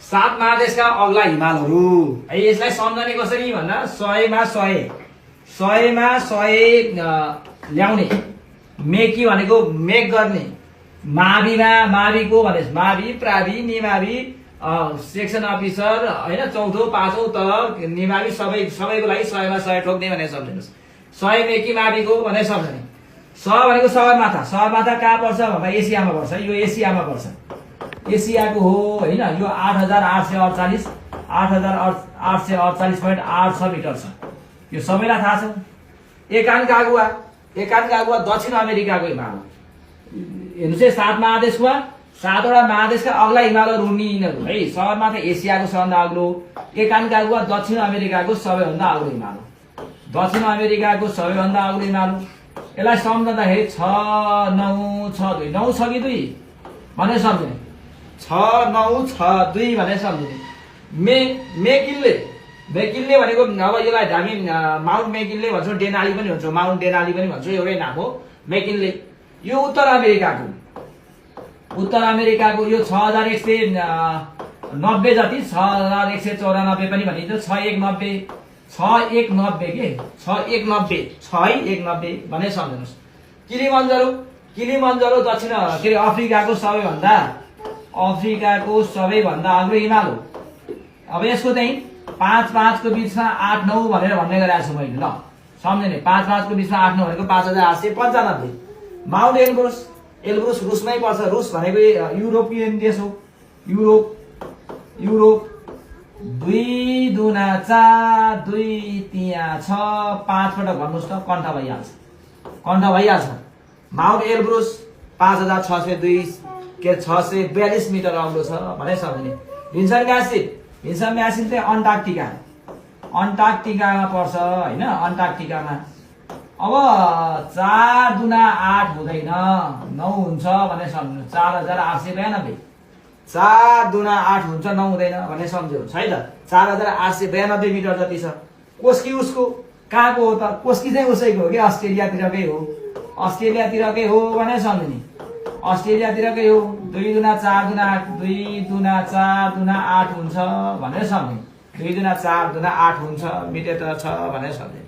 7 महादेशका अग्ला हिमालहरू है। यसलाई सम्झने कसरी भन्दा 100 मा 100 ल्याउने, मेकी भनेको मेक गर्ने, माविमा माविको भने मावि प्रावि निमावि सेक्सन अफिसर हैन, चौथो पाँचौं तह निमावि सबैको लागि 100 मा 100 ठोक्ने भनेर सम्झिनुस्। 100 मेकी माविको भनेर सम्झने। 100 भनेको सगरमाथा। सगरमाथा कहाँ पर्छ भन्दा एसियामा पर्छ। यो एसियामा पर्छ, एसियाको हो हैन। यो 8848 8848.86 मिटर छ। यो सबैलाई थाहा छ। एकान्कागुआ दक्षिण अमेरिकाको हिमाल हो। हेर्नुस् है, 7 महादेशमा 7 वटा महादेशका अग्ला हिमालहरू हुन् यिनीहरू है। सगरमाथा एसियाको सबभन्दा अग्लो, एकान्कागुआ दक्षिण अमेरिकाको सबैभन्दा अग्लो हिमाल हो। दक्षिण अमेरिकाको सबैभन्दा अग्लो हिमाल हो। यसलाई सम्झँदाखेरि 6 9 6 2 9 छ कि 2 भनेर सम्झिने। 6 9 6 2 भनेर सम्झिने। मेकिनले भनेको अब यसलाई हामी माउन्ट मेकिनले भन्छौँ, डेनाली पनि भन्छौँ, माउन्ट डेनाली पनि भन्छौँ, एउटै नाम हो मेकिनले। यो उत्तर अमेरिकाको यो 6190 जति, 6194 पनि भनिन्छ। 619 के 619 भनेर सम्झिनुहोस्। किलिमन्जरो दक्षिण के अरे अफ्रिकाको सबैभन्दा अग्लो हिमाल हो। अब यसको चाहिँ 5 को बिचमा 8 9 भनेर भन्ने गरेको छु मैले। ल सम्झिने, 5 को बिचमा 8 9 भनेको 5895। माउन्ट एल्ब्रुस रुसमै पर्छ। रुस भनेको युरोपियन देश हो। युरोप 2 दुना 4 2 3 6 5 पटक भन्नुहोस् त, कण्ठ भइहाल्छ। माउन्ट एल्ब्रुस 5602 के 642 मिटर अग्लो छ भनेर सम्झिने। भिन्सन ग्यासिन चाहिँ अन्टार्कटिकामा पर्छ हैन। अन्टार्कटिकामा अब 4 दुना 8 हुँदैन, 9 हुन्छ भनेर सम्झिनु। 4892 4 दुना 8 हुन्छ, 9 हुँदैन भनेर सम्झिनुहोस् है त। 4892 मिटर जति छ। कोस्की उसको कहाँको हो त? कोस्की चाहिँ उसैको हो कि अस्ट्रेलियातिरकै हो भनेर सम्झिने। अस्ट्रेलियातिरकै हो। 2 दुना 4 दुना 8 2 दुना 4 दुना 8 हुन्छ भनेर सम्झिने। 2 दुना 4 दुना 8 हुन्छ, मिटर त छ भनेर सम्झिने।